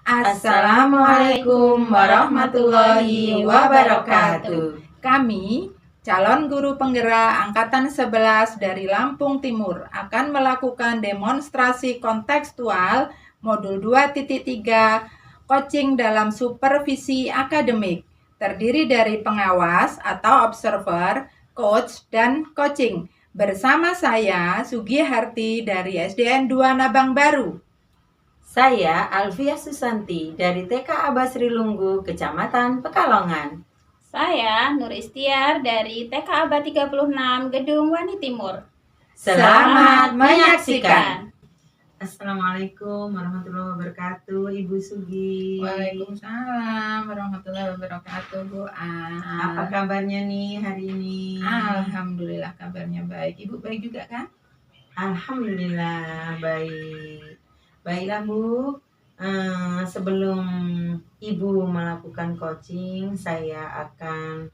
Assalamualaikum warahmatullahi wabarakatuh. Kami, calon guru penggerak Angkatan 11 dari Lampung Timur, akan melakukan demonstrasi kontekstual Modul 2.3 Coaching dalam Supervisi Akademik, terdiri dari pengawas atau observer, coach, dan coaching. Bersama saya, Sugi Harti dari SDN 2 Nabang Baru. Saya Alfia Susanti dari TK Abasri Lunggu, Kecamatan Pekalongan. Saya Nur Istiar dari TK Aba 36 Gedung Wani Timur. Selamat menyaksikan. Assalamualaikum warahmatullahi wabarakatuh, Ibu Sugi. Waalaikumsalam warahmatullahi wabarakatuh, Bu Apa kabarnya nih hari ini? Alhamdulillah kabarnya baik. Ibu baik juga kan? Alhamdulillah baik. Baiklah Bu, sebelum Ibu melakukan coaching, saya akan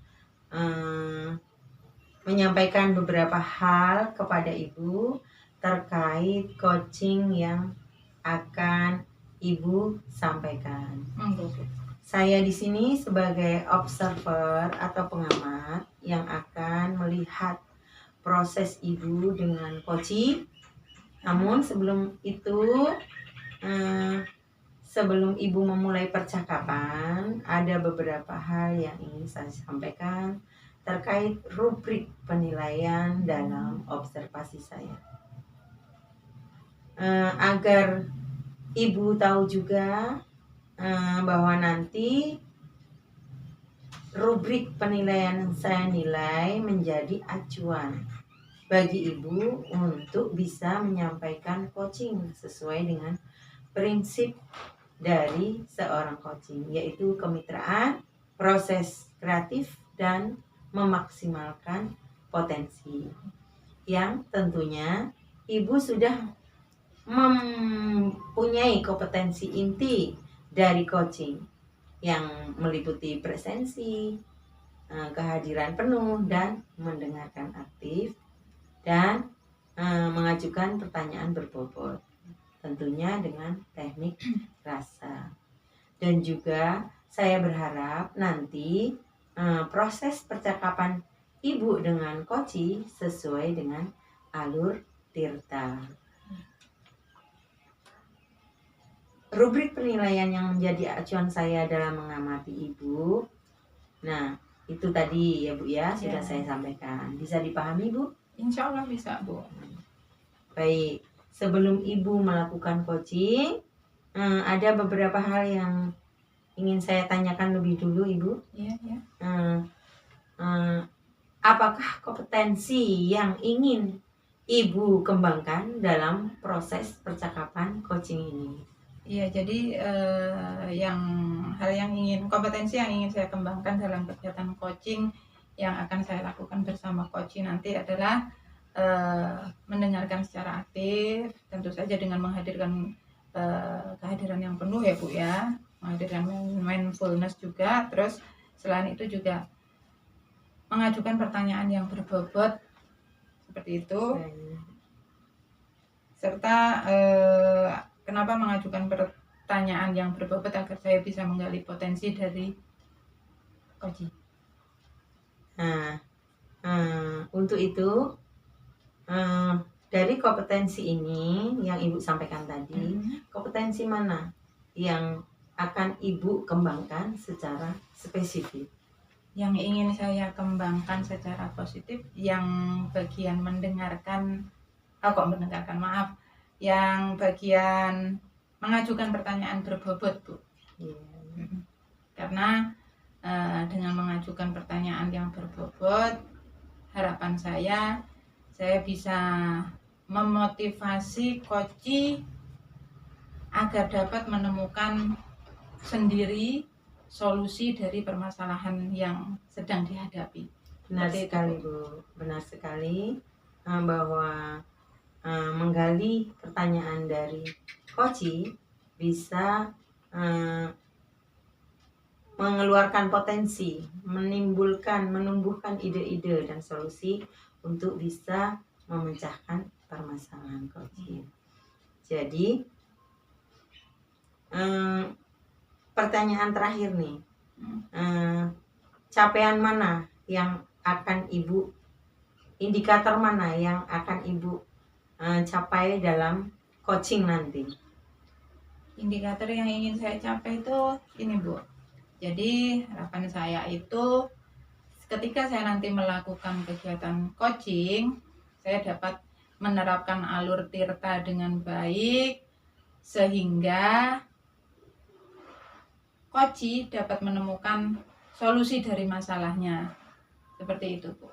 menyampaikan beberapa hal kepada Ibu terkait coaching yang akan Ibu sampaikan. Saya di sini sebagai observer atau pengamat yang akan melihat proses Ibu dengan coaching. Namun sebelum itu, sebelum Ibu memulai percakapan, ada beberapa hal yang ingin saya sampaikan terkait rubrik penilaian dalam observasi saya. Agar Ibu tahu juga bahwa nanti rubrik penilaian yang saya nilai menjadi acuan bagi Ibu untuk bisa menyampaikan coaching sesuai dengan prinsip dari seorang coaching, yaitu kemitraan, proses kreatif, dan memaksimalkan potensi. Yang tentunya Ibu sudah mempunyai kompetensi inti dari coaching yang meliputi presensi, kehadiran penuh, dan mendengarkan aktif, dan mengajukan pertanyaan berbobot, tentunya dengan teknik rasa. Dan juga saya berharap nanti proses percakapan Ibu dengan coaching sesuai dengan alur Tirta. Rubrik penilaian yang menjadi acuan saya dalam mengamati Ibu, nah itu tadi ya Bu ya, sudah saya sampaikan. Bisa dipahami Bu? Insya Allah bisa, Bu. Baik, sebelum Ibu melakukan coaching, ada beberapa hal yang ingin saya tanyakan lebih dulu Ibu. Iya. Apakah kompetensi yang ingin Ibu kembangkan dalam proses percakapan coaching ini? Iya, jadi kompetensi yang ingin saya kembangkan dalam kegiatan coaching yang akan saya lakukan bersama coaching nanti adalah mendengarkan secara aktif, tentu saja dengan menghadirkan kehadiran yang penuh ya Bu ya, menghadirkan mindfulness juga. Terus selain itu juga mengajukan pertanyaan yang berbobot seperti itu, serta kenapa mengajukan pertanyaan yang berbobot agar saya bisa menggali potensi dari coaching. Untuk itu dari kompetensi ini yang Ibu sampaikan tadi, kompetensi mana yang akan Ibu kembangkan secara spesifik? Yang ingin saya kembangkan secara positif, yang bagian yang bagian mengajukan pertanyaan berbobot Bu. Karena dengan mengajukan pertanyaan yang berbobot, harapan saya bisa memotivasi coaching agar dapat menemukan sendiri solusi dari permasalahan yang sedang dihadapi. Benar sekali Bu, benar sekali bahwa menggali pertanyaan dari coaching bisa mengeluarkan potensi, menumbuhkan ide-ide dan solusi untuk bisa memecahkan permasalahan coaching. Jadi pertanyaan terakhir nih. Hmm. Capaian mana yang akan Ibu, indikator mana yang akan Ibu capai dalam coaching nanti? Indikator yang ingin saya capai itu ini Bu. Jadi harapan saya itu ketika saya nanti melakukan kegiatan coaching, saya dapat menerapkan alur tirta dengan baik sehingga coach dapat menemukan solusi dari masalahnya. Seperti itu, Bu.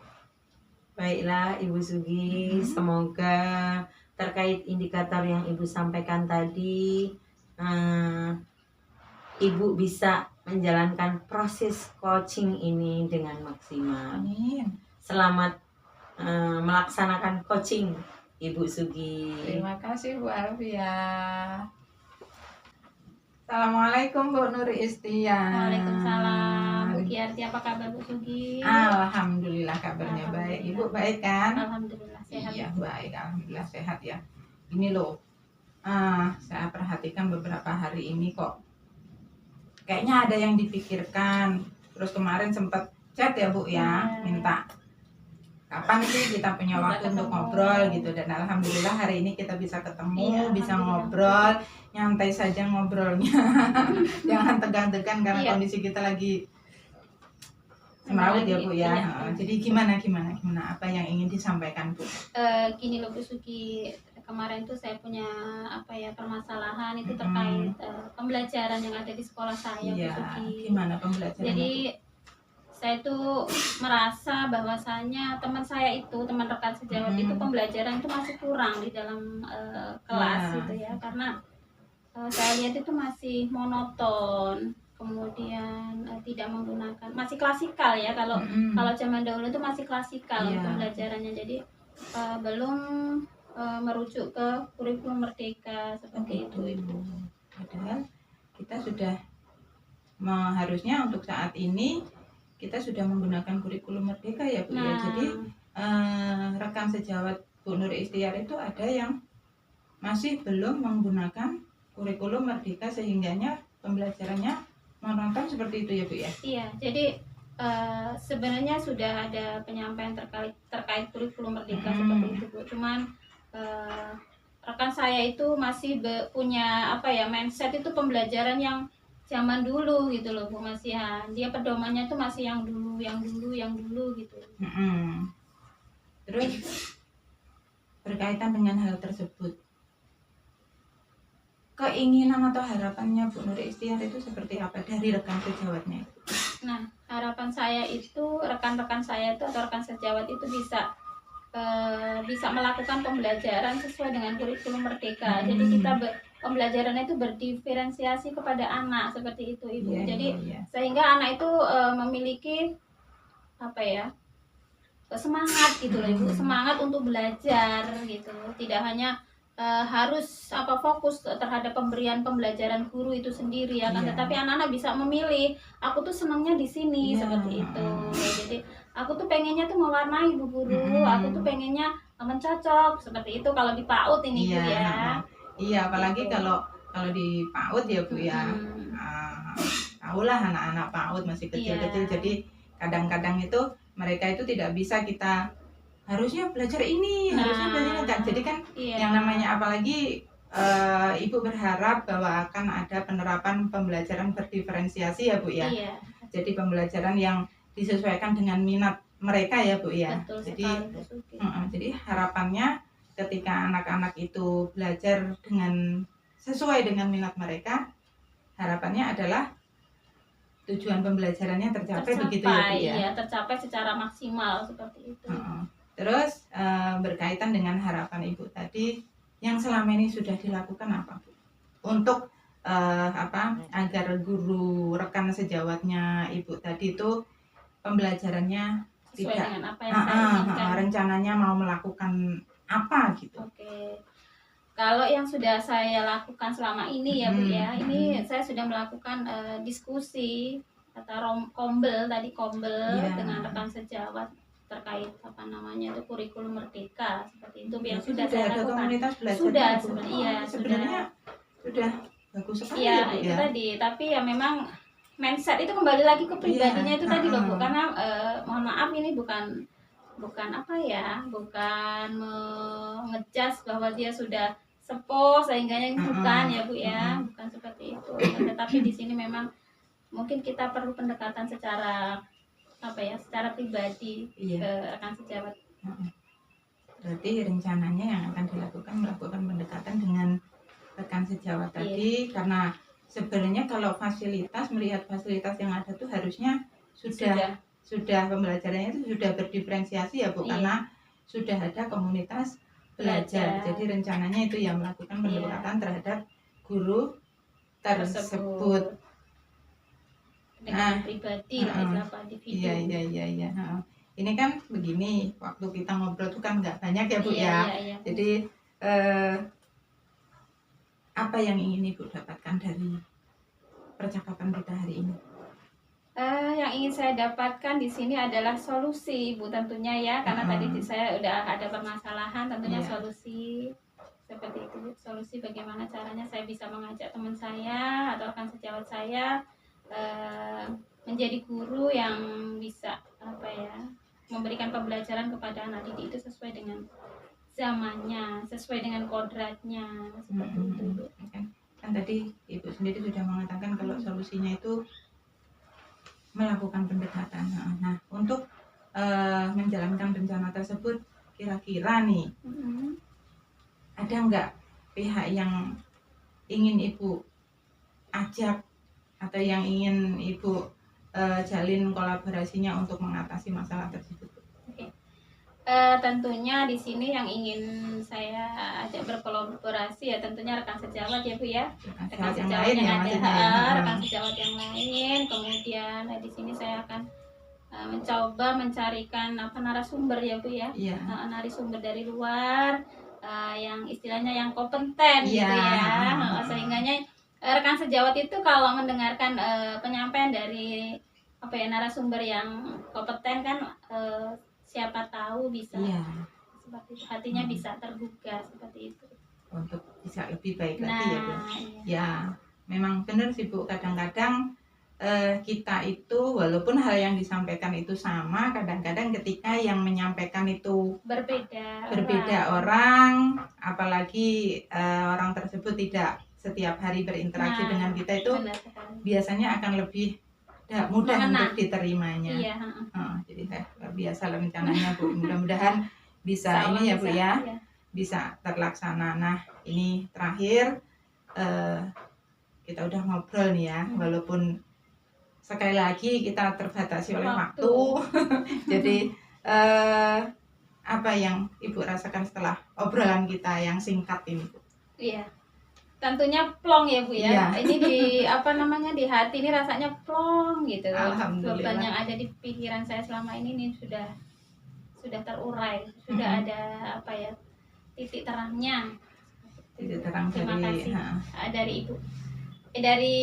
Baiklah Ibu Sugi, semoga terkait indikator yang Ibu sampaikan tadi, Ibu bisa menjalankan proses coaching ini dengan maksimal. Amin. Selamat melaksanakan coaching Ibu Sugi. Terima kasih Bu Alfia. Assalamualaikum Bu Nur Istia. Waalaikumsalam. Bu Kiarti, apa kabar Bu Sugi? Alhamdulillah kabarnya baik. Ibu baik kan? Alhamdulillah sehat. Iya baik, alhamdulillah sehat ya. Ini loh, saya perhatikan beberapa hari ini kok kayaknya ada yang dipikirkan. Terus kemarin sempat chat ya Bu ya, minta kapan sih kita punya waktu untuk ngobrol gitu, dan alhamdulillah hari ini kita bisa ketemu, Iya, bisa alhamdulillah. ngobrol, nyantai saja ngobrolnya. Jangan tegang-tegang karena Iya. kondisi kita lagi semerawut ya Bu ya. Iya. Jadi gimana apa yang ingin disampaikan Bu? Gini loh Bu Sugi, kemarin tuh saya punya permasalahan itu terkait pembelajaran yang ada di sekolah saya Bu Iya, Sugi. gimana pembelajaran? Jadi saya tuh merasa bahwasanya teman saya itu, teman rekan sejawat itu pembelajaran itu masih kurang di dalam kelas Ya. gitu ya, karena saya lihat itu masih monoton, kemudian tidak menggunakan, masih klasikal ya, kalau zaman dahulu itu masih klasikal Iya. pembelajarannya, jadi belum merujuk ke kurikulum merdeka seperti itu Ibu. Padahal kita sudah harusnya untuk saat ini kita sudah menggunakan kurikulum merdeka ya Bu ya. Jadi rekan sejawat Bu Nur Istiar itu ada yang masih belum menggunakan kurikulum merdeka sehingganya pembelajarannya monoton seperti itu ya Bu ya. Iya, jadi sebenarnya sudah ada penyampaian terkait kurikulum merdeka seperti itu Bu. Cuman rekan saya itu masih punya mindset itu pembelajaran yang zaman dulu gitu loh Bu, masih dia pedomannya tuh masih yang dulu gitu. Terus berkaitan dengan hal tersebut, keinginan atau harapannya Bu Nur Istiar itu seperti apa dari rekan sejawatnya? Nah, harapan saya itu rekan-rekan saya itu atau rekan sejawat itu bisa melakukan pembelajaran sesuai dengan kurikulum merdeka. Jadi kita pembelajarannya itu berdiferensiasi kepada anak seperti itu Ibu. Iya, Jadi iya. sehingga anak itu memiliki semangat gitu loh Ibu, semangat untuk belajar gitu. Tidak hanya harus fokus terhadap pemberian pembelajaran guru itu sendiri ya kan, Iya. tetapi anak-anak bisa memilih, aku tuh senangnya di sini seperti itu. Jadi aku tuh pengennya tuh mewarnai Bu Guru, aku tuh pengennya mencocok seperti itu kalau di PAUD ini Bu ya. Iya, apalagi Gitu. kalau di PAUD ya Bu ya. Tahulah anak-anak PAUD masih kecil-kecil, Iya. jadi kadang-kadang itu mereka itu tidak bisa kita harusnya belajar ini, harusnya belajar ini kan. Jadi kan Iya. yang namanya apalagi Ibu berharap bahwa akan ada penerapan pembelajaran berdiferensiasi ya Bu ya. Iya. Jadi pembelajaran yang disesuaikan dengan minat mereka ya Bu ya. Betul Jadi sekali Bu Sugi. jadi harapannya ketika anak-anak itu belajar dengan sesuai dengan minat mereka, harapannya adalah tujuan pembelajarannya tercapai begitu ya Bu ya. Iya, tercapai secara maksimal seperti itu. Terus berkaitan dengan harapan Ibu tadi, yang selama ini sudah dilakukan apa Bu? Untuk agar guru rekan sejawatnya Ibu tadi itu pembelajarannya Sesuai tidak dengan apa yang saya inginkan. rencananya mau melakukan apa gitu. Oke. Kalau yang sudah saya lakukan selama ini ya Bu ya, ini saya sudah melakukan diskusi atau kombel Iya. dengan rekan sejawat terkait itu kurikulum merdeka seperti itu yang Jadi sudah saya ada lakukan. komunitas belajar Sudah Bu. sebenarnya, iya, Sebenarnya sudah bagus sekali Iya, Bu itu ya. tadi. Tapi ya memang mindset itu kembali lagi ke pribadinya Iya, itu tadi loh Bu. heeh. Karena mohon maaf ini bukan bukan apa ya, bukan ngejudge bahwa dia sudah sepuh sehingganya ini, bukan Heeh, ya Bu ya, heeh. bukan seperti itu. Tetapi di sini memang mungkin kita perlu pendekatan secara apa ya, secara pribadi Iya. ke rekan sejawat. Heeh. Berarti rencananya yang akan dilakukan melakukan pendekatan dengan rekan sejawat tadi, karena sebenarnya kalau fasilitas, melihat fasilitas yang ada tuh harusnya sudah pembelajarannya itu sudah berdiferensiasi ya Bu, Iya. karena sudah ada komunitas belajar. Belajar. Jadi rencananya itu yang melakukan pendekatan terhadap guru tersebut. Tersebut. Dengan Nah, pribadi lah, heeh. istilah individu. Iya. Heeh. Ini kan begini, waktu kita ngobrol tuh kan nggak banyak ya Bu ya. Iya. Jadi apa yang ingin Ibu dapatkan dari percakapan kita hari ini? Yang ingin saya dapatkan di sini adalah solusi, Bu, tentunya ya, karena tadi saya udah ada permasalahan, tentunya Iya. solusi seperti itu, Bu. Solusi bagaimana caranya saya bisa mengajak teman saya atau rekan sejawat saya menjadi guru yang bisa apa ya, memberikan pembelajaran kepada anak didik itu sesuai dengan zamannya, sesuai dengan kodratnya, seperti itu, Bu. Kan tadi Ibu sendiri sudah mengatakan kalau solusinya itu melakukan pendekatan. Nah, untuk menjalankan rencana tersebut, kira-kira nih ada nggak pihak yang ingin Ibu ajak atau yang ingin Ibu jalin kolaborasinya untuk mengatasi masalah tersebut? Tentunya di sini yang ingin saya ajak berkolaborasi ya tentunya rekan sejawat ya Bu ya, rekan Yang sejawat lain yang ya ada, maksudnya ya. rekan sejawat yang lain. Kemudian di sini saya akan mencoba mencarikan narasumber ya Bu ya, Iya. narasumber dari luar yang istilahnya yang kompeten gitu ya, sehingganya rekan sejawat itu kalau mendengarkan penyampaian dari narasumber yang kompeten kan siapa tahu bisa seperti itu, hatinya bisa tergugah seperti itu untuk bisa lebih baik nah, lagi ya Bu. Ya memang benar sih Bu, kadang-kadang kita itu walaupun hal yang disampaikan itu sama, kadang-kadang ketika yang menyampaikan itu berbeda orang, apalagi orang tersebut tidak setiap hari berinteraksi dengan kita itu biasanya akan lebih mudah untuk diterimanya. Jadi luar biasa lah rencananya Bu, mudah-mudahan bisa ini ya Bu ya, bisa terlaksana. Nah ini terakhir kita udah ngobrol nih ya, walaupun sekali lagi kita terbatasi oleh waktu. Jadi apa yang Ibu rasakan setelah obrolan kita yang singkat ini Bu? Iya, tentunya plong ya Bu ya. Ini di di hati ini rasanya plong gitu. Beban yang ada di pikiran saya selama ini sudah terurai, sudah ada titik terangnya. Titik terang. Terima kasih dari Ibu, dari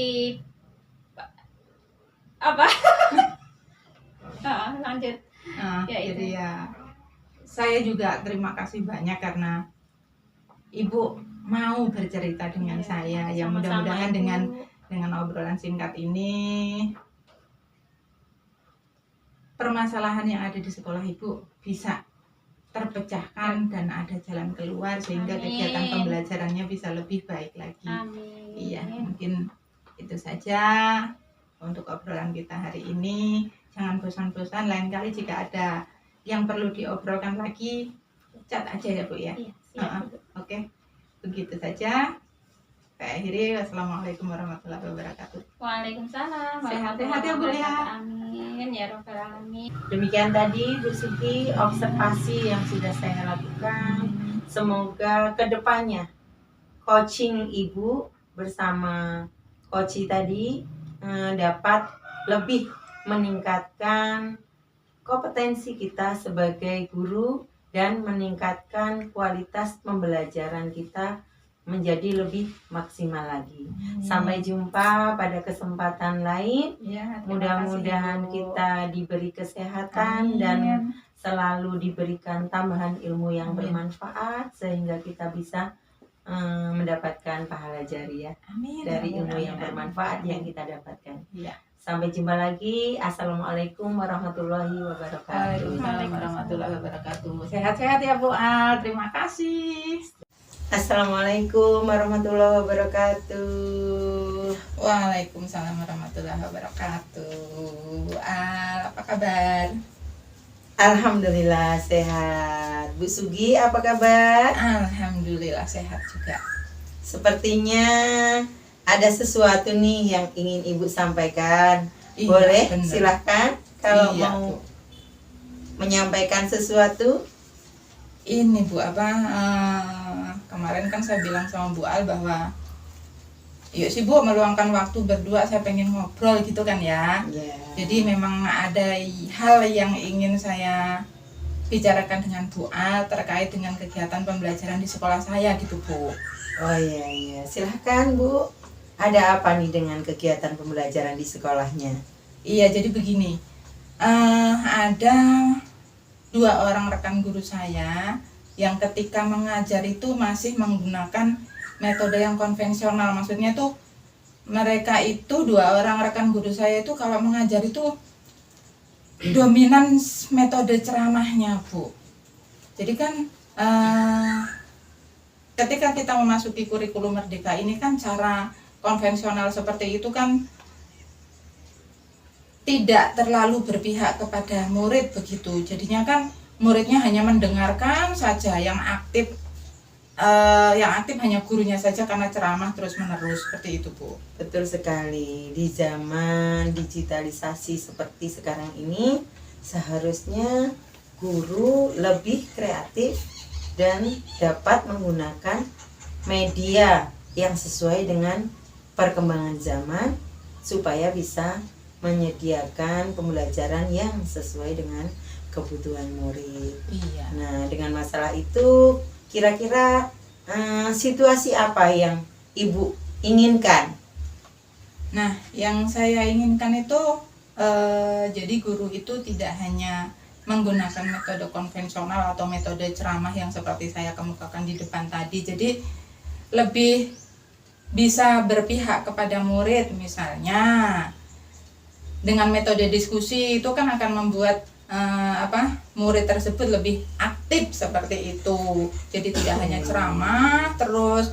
lanjut. Jadi ya saya juga terima kasih banyak karena Ibu mau bercerita dengan saya. Ya mudah-mudahan dengan obrolan singkat ini permasalahan yang ada di sekolah Ibu bisa terpecahkan dan ada jalan keluar sehingga kegiatan pembelajarannya bisa lebih baik lagi. Iya, mungkin itu saja untuk obrolan kita hari ini. Jangan bosan-bosan, lain kali jika ada yang perlu diobrolkan lagi, chat aja ya Bu ya. Oke, begitu saja. Saya akhiri. Wassalamualaikum warahmatullahi wabarakatuh. Waalaikumsalam. Sehat-sehat ya Bu ya. Amin ya robbal alamin. Demikian tadi Bu Siti observasi yang sudah saya lakukan. Semoga kedepannya coaching Ibu bersama coach tadi dapat lebih meningkatkan kompetensi kita sebagai guru dan meningkatkan kualitas pembelajaran kita menjadi lebih maksimal lagi. Sampai jumpa pada kesempatan lain. Mudah-mudahan kita diberi kesehatan dan selalu diberikan tambahan ilmu yang bermanfaat sehingga kita bisa mendapatkan pahala jariah Amin. dari Amin, ilmu amin, yang amin. bermanfaat yang kita dapatkan. Iya. Sampai jumpa lagi. Assalamualaikum warahmatullahi wabarakatuh. Waalaikumsalam warahmatullahi wabarakatuh. Sehat-sehat ya Bu Al. Terima kasih. Assalamualaikum warahmatullahi wabarakatuh. Waalaikumsalam warahmatullahi wabarakatuh. Bu Al, apa kabar? Alhamdulillah sehat. Bu Sugi apa kabar? Alhamdulillah sehat juga. Sepertinya ada sesuatu nih yang ingin Ibu sampaikan. Iya, Boleh? bener. Silahkan kalau Iya, mau Bu. menyampaikan sesuatu. Ini Bu, kemarin kan saya bilang sama Bu Al bahwa yuk sih Bu meluangkan waktu berdua, saya pengen ngobrol gitu kan ya. Ya. Jadi memang ada hal yang ingin saya bicarakan dengan Bu Al terkait dengan kegiatan pembelajaran di sekolah saya gitu Bu. Oh iya, silahkan Bu. Ada apa nih dengan kegiatan pembelajaran di sekolahnya? Iya, jadi begini, ada 2 orang rekan guru saya yang ketika mengajar itu masih menggunakan metode yang konvensional. Maksudnya tuh mereka itu 2 orang rekan guru saya itu kalau mengajar itu dominan metode ceramahnya Bu. Jadi kan ketika kita memasuki kurikulum merdeka ini kan cara konvensional seperti itu kan tidak terlalu berpihak kepada murid begitu. Jadinya kan muridnya hanya mendengarkan saja, yang aktif hanya gurunya saja karena ceramah terus menerus seperti itu Bu. Betul sekali. Di zaman digitalisasi seperti sekarang ini, seharusnya guru lebih kreatif dan dapat menggunakan media yang sesuai dengan perkembangan zaman supaya bisa menyediakan pembelajaran yang sesuai dengan kebutuhan murid. Iya. Nah, dengan masalah itu kira-kira situasi apa yang Ibu inginkan? Nah, yang saya inginkan itu jadi guru itu tidak hanya menggunakan metode konvensional atau metode ceramah yang seperti saya kemukakan di depan tadi. Jadi lebih bisa berpihak kepada murid, misalnya dengan metode diskusi itu kan akan membuat murid tersebut lebih aktif seperti itu. Jadi tidak hanya ceramah, terus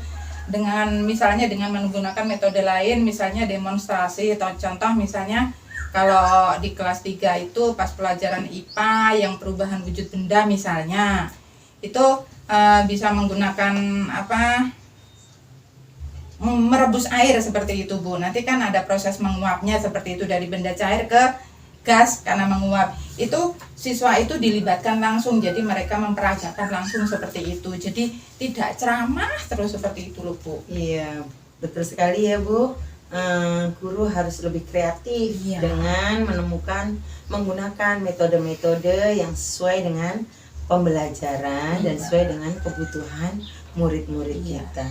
misalnya dengan menggunakan metode lain, misalnya demonstrasi atau contoh misalnya kalau di kelas 3 itu pas pelajaran IPA yang perubahan wujud benda misalnya, itu bisa menggunakan merebus air seperti itu Bu. Nanti kan ada proses menguapnya seperti itu dari benda cair ke gas karena menguap. Itu siswa itu dilibatkan langsung, jadi mereka memperagakan langsung seperti itu. Jadi tidak ceramah terus seperti itu loh Bu. Iya, betul sekali ya Bu. Guru harus lebih kreatif dengan menggunakan metode-metode yang sesuai dengan pembelajaran dan sesuai dengan kebutuhan murid-murid kita.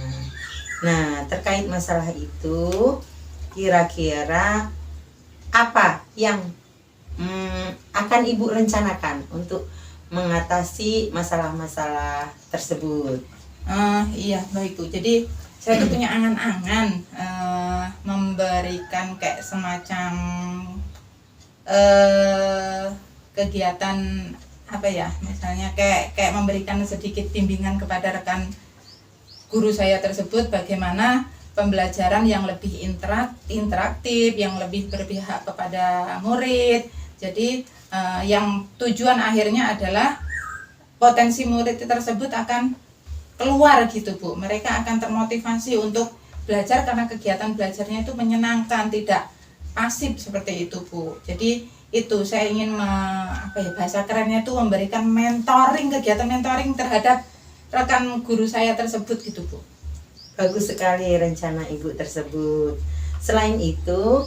Nah, terkait masalah itu, kira-kira apa yang akan Ibu rencanakan untuk mengatasi masalah-masalah tersebut? Iya, baik Bu. Jadi saya tuh punya angan-angan memberikan kayak semacam kegiatan misalnya kayak memberikan sedikit bimbingan kepada rekan guru saya tersebut bagaimana pembelajaran yang lebih interaktif, yang lebih berpihak kepada murid. Jadi yang tujuan akhirnya adalah potensi murid tersebut akan keluar gitu Bu. Mereka akan termotivasi untuk belajar karena kegiatan belajarnya itu menyenangkan, tidak pasif seperti itu Bu. Jadi itu saya ingin bahasa kerennya itu memberikan mentoring, kegiatan mentoring terhadap rekan guru saya tersebut gitu Bu. Bagus sekali rencana Ibu tersebut. Selain itu,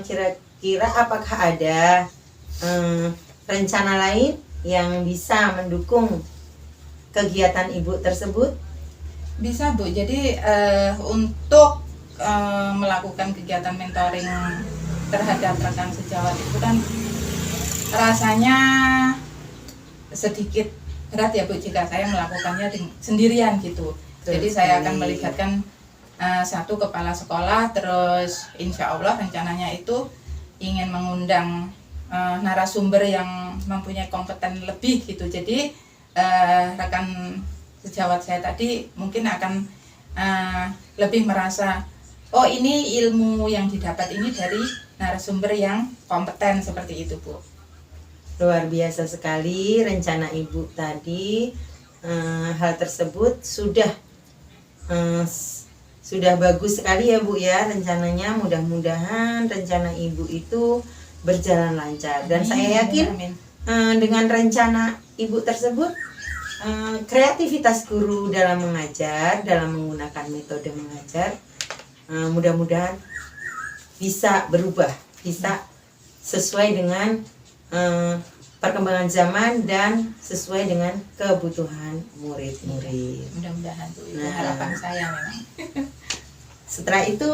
kira-kira apakah ada rencana lain yang bisa mendukung kegiatan Ibu tersebut? Bisa Bu. Jadi untuk melakukan kegiatan mentoring terhadap rekan sejawat itu kan rasanya sedikit berat ya Bu jika saya melakukannya sendirian gitu. Jadi saya akan melibatkan satu kepala sekolah, terus insya Allah rencananya itu ingin mengundang narasumber yang mempunyai kompeten lebih gitu. Jadi rekan sejawat saya tadi mungkin akan lebih merasa, oh ini ilmu yang didapat ini dari narasumber yang kompeten seperti itu, Bu. Luar biasa sekali rencana Ibu tadi. Hal tersebut sudah bagus sekali ya Bu ya rencananya. Mudah-mudahan rencana Ibu itu berjalan lancar, dan saya yakin dengan rencana Ibu tersebut kreativitas guru dalam mengajar, dalam menggunakan metode mengajar, mudah-mudahan bisa berubah, bisa sesuai dengan perkembangan zaman dan sesuai dengan kebutuhan murid-murid. Mudah-mudahan Bu, itu Nah, harapan saya memang. Setelah itu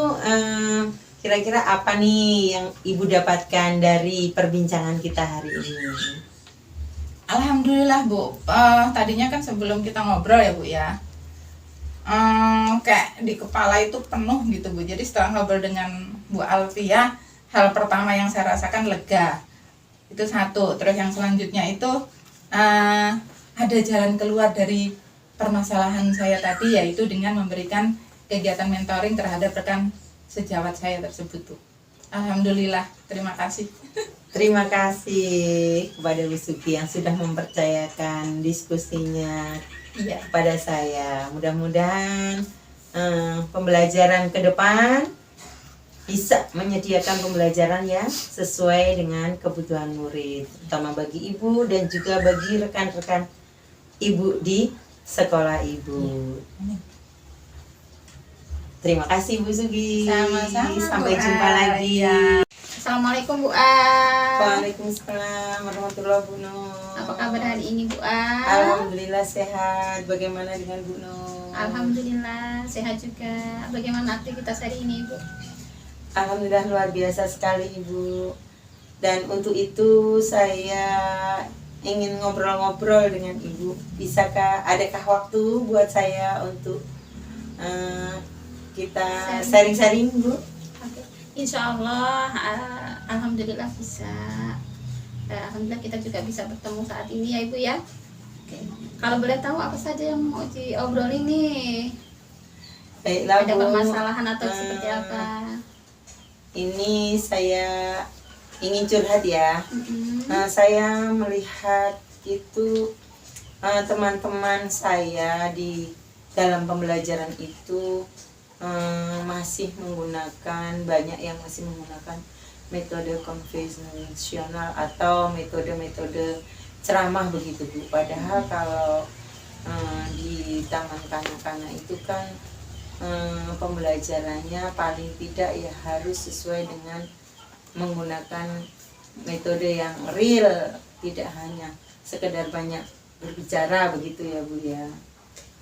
kira-kira apa nih yang Ibu dapatkan dari perbincangan kita hari ini? Alhamdulillah Bu, tadinya kan sebelum kita ngobrol ya Bu ya, kayak di kepala itu penuh gitu Bu. Jadi setelah ngobrol dengan Bu Alfia, hal pertama yang saya rasakan lega. Itu satu. Terus yang selanjutnya itu ada jalan keluar dari permasalahan saya tadi, yaitu dengan memberikan kegiatan mentoring terhadap rekan sejawat saya tersebut Bu. Alhamdulillah, terima kasih. Terima kasih kepada Bu Suki yang sudah mempercayakan diskusinya kepada saya. Mudah-mudahan pembelajaran ke depan bisa menyediakan pembelajaran yang sesuai dengan kebutuhan murid, terutama bagi Ibu dan juga bagi rekan-rekan Ibu di sekolah Ibu. Terima kasih Bu Sugi. Sama-sama, Sampai Bu jumpa Al. lagi. Iya. Assalamualaikum Bu Al. Waalaikumsalam warahmatullahi wabarakatuh. Apa kabar hari ini Bu Al? Alhamdulillah sehat. Bagaimana dengan Bu Nur? Alhamdulillah sehat juga. Bagaimana aktivitas hari ini Bu? Alhamdulillah luar biasa sekali Ibu. Dan untuk itu saya ingin ngobrol-ngobrol dengan Ibu. Bisakah, adakah waktu buat saya untuk kita sharing-sharing Bu? Oke. Insya Allah, alhamdulillah bisa. Alhamdulillah kita juga bisa bertemu saat ini ya Ibu ya. Oke. Kalau boleh tahu apa saja yang mau diobrolin nih? Baiklah Ada Bu. permasalahan atau seperti apa? Ini saya ingin curhat ya. Saya melihat itu teman-teman saya di dalam pembelajaran itu masih menggunakan, banyak yang masih menggunakan metode konvensional atau metode-metode ceramah begitu Bu. Padahal kalau di taman kanak-kanak itu kan pembelajarannya paling tidak ya harus sesuai dengan menggunakan metode yang real, tidak hanya sekedar banyak berbicara begitu ya Bu ya.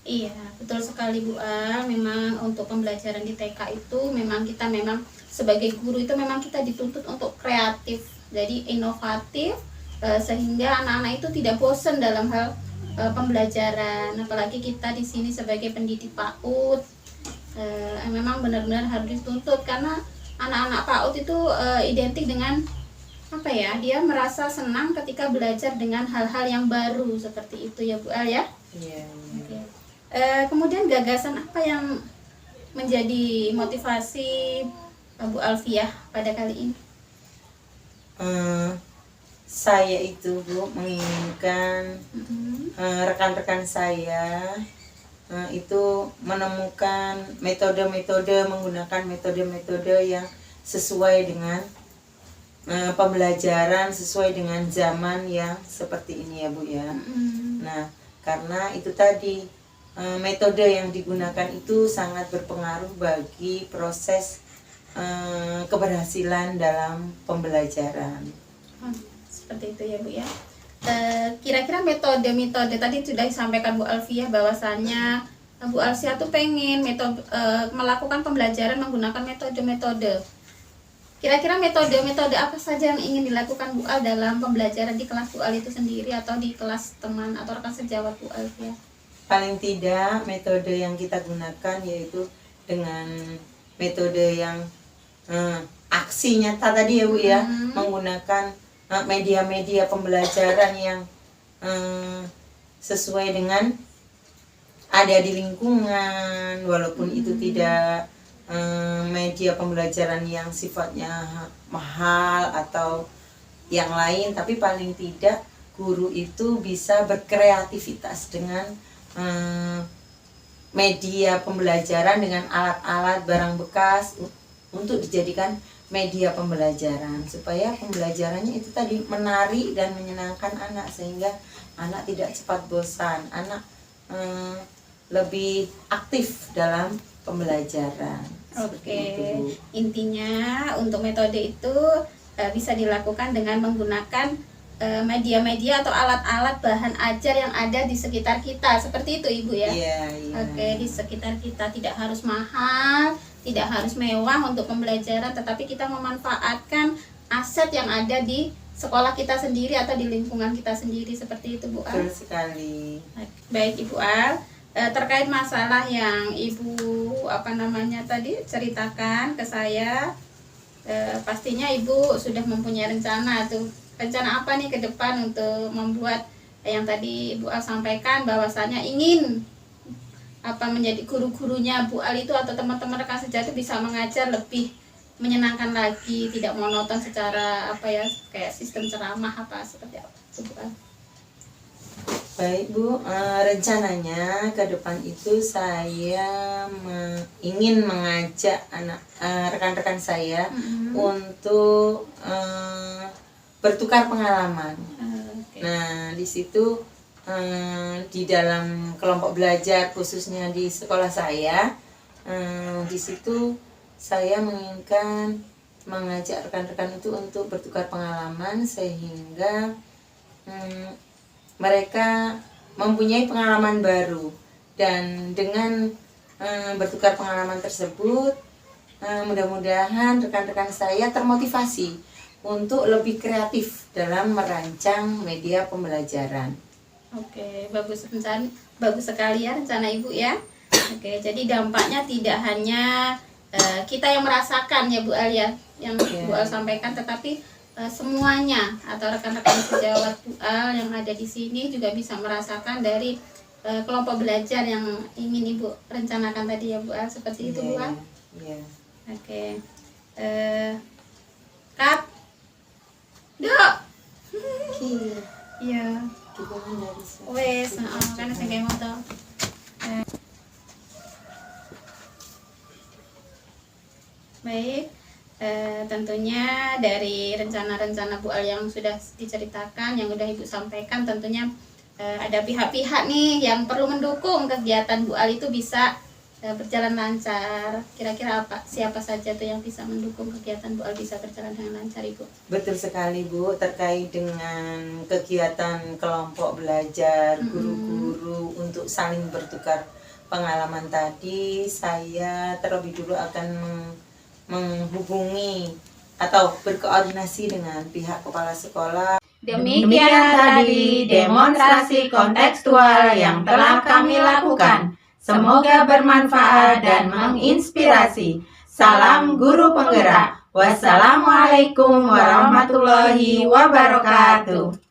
Iya, betul sekali Bu Al. Memang untuk pembelajaran di TK itu memang kita sebagai guru itu memang kita dituntut untuk kreatif, jadi inovatif, sehingga anak-anak itu tidak bosan dalam hal pembelajaran. Apalagi kita di sini sebagai pendidik PAUD, memang benar-benar harus dituntut, karena anak-anak PAUD itu identik dengan apa ya? Dia merasa senang ketika belajar dengan hal-hal yang baru seperti itu ya Bu Al ya. Iya. Oke. Kemudian gagasan apa yang menjadi motivasi Bu Alfiah pada kali ini? Saya itu Bu menginginkan rekan-rekan saya itu menemukan metode-metode, menggunakan metode-metode yang sesuai dengan pembelajaran, sesuai dengan zaman yang seperti ini ya Bu ya. Nah, karena itu tadi metode yang digunakan itu sangat berpengaruh bagi proses keberhasilan dalam pembelajaran. Seperti itu ya Bu ya. Kira-kira metode-metode tadi sudah disampaikan Bu Alfiah bahwasannya Bu Alfiah tuh pengen melakukan pembelajaran menggunakan metode-metode. Kira-kira metode-metode apa saja yang ingin dilakukan Bu Al dalam pembelajaran di kelas Bu Al itu sendiri atau di kelas teman atau rekan sejawat Bu Alfiah? paling tidak metode yang kita gunakan yaitu dengan metode yang aksi nyata tadi ya Bu ya, menggunakan media-media pembelajaran yang sesuai dengan ada di lingkungan, walaupun itu tidak media pembelajaran yang sifatnya mahal atau yang lain, tapi paling tidak guru itu bisa berkreativitas dengan media pembelajaran, dengan alat-alat barang bekas untuk dijadikan media pembelajaran, supaya pembelajarannya itu tadi menarik dan menyenangkan anak, sehingga anak tidak cepat bosan, anak lebih aktif dalam pembelajaran. Oke, intinya untuk metode itu bisa dilakukan dengan menggunakan media-media atau alat-alat bahan ajar yang ada di sekitar kita, seperti itu Ibu ya. Iya. Oke, di sekitar kita, tidak harus mahal, tidak harus mewah untuk pembelajaran, tetapi kita memanfaatkan aset yang ada di sekolah kita sendiri atau di lingkungan kita sendiri, seperti itu Bu Al. Betul sekali. Baik Ibu Al, terkait masalah yang Ibu tadi ceritakan ke saya, pastinya Ibu sudah mempunyai rencana tuh. Rencana apa nih ke depan untuk membuat yang tadi Bu Al sampaikan, bahwasanya ingin menjadi guru-gurunya Bu Al itu atau teman-teman rekan sejati bisa mengajar lebih menyenangkan lagi, tidak monoton secara kayak sistem ceramah seperti apa Bu Al? Baik Bu, rencananya ke depan itu saya ingin mengajak rekan-rekan saya untuk bertukar pengalaman. Okay. Nah, di situ di dalam kelompok belajar khususnya di sekolah saya, di situ saya menginginkan mengajak rekan-rekan itu untuk bertukar pengalaman sehingga mereka mempunyai pengalaman baru, dan dengan bertukar pengalaman tersebut mudah-mudahan rekan-rekan saya termotivasi untuk lebih kreatif dalam merancang media pembelajaran. Oke, bagus sekali ya rencana Ibu ya. Oke, jadi dampaknya tidak hanya kita yang merasakan ya Bu Al ya, yang Bu Al sampaikan, tetapi semuanya atau rekan-rekan sejawat Bu Al yang ada di sini juga bisa merasakan dari kelompok belajar yang ingin Ibu rencanakan tadi ya Bu Al, seperti itu Bu Al. Iya. Oke. Kat. Dok. Iya. Wes, kan saya kayak motor. Baik, tentunya dari rencana-rencana Bu Al yang sudah diceritakan, yang sudah Ibu sampaikan, tentunya ada pihak-pihak nih yang perlu mendukung kegiatan Bu Al itu bisa berjalan lancar. Kira-kira siapa saja tuh yang bisa mendukung kegiatan Bu Al bisa berjalan dengan lancar Ibu? Betul sekali Bu, terkait dengan kegiatan kelompok belajar guru-guru untuk saling bertukar pengalaman tadi, saya terlebih dulu akan menghubungi atau berkoordinasi dengan pihak kepala sekolah. Demikian tadi demonstrasi kontekstual yang telah kami lakukan. Semoga bermanfaat dan menginspirasi. Salam guru penggerak. Wassalamualaikum warahmatullahi wabarakatuh.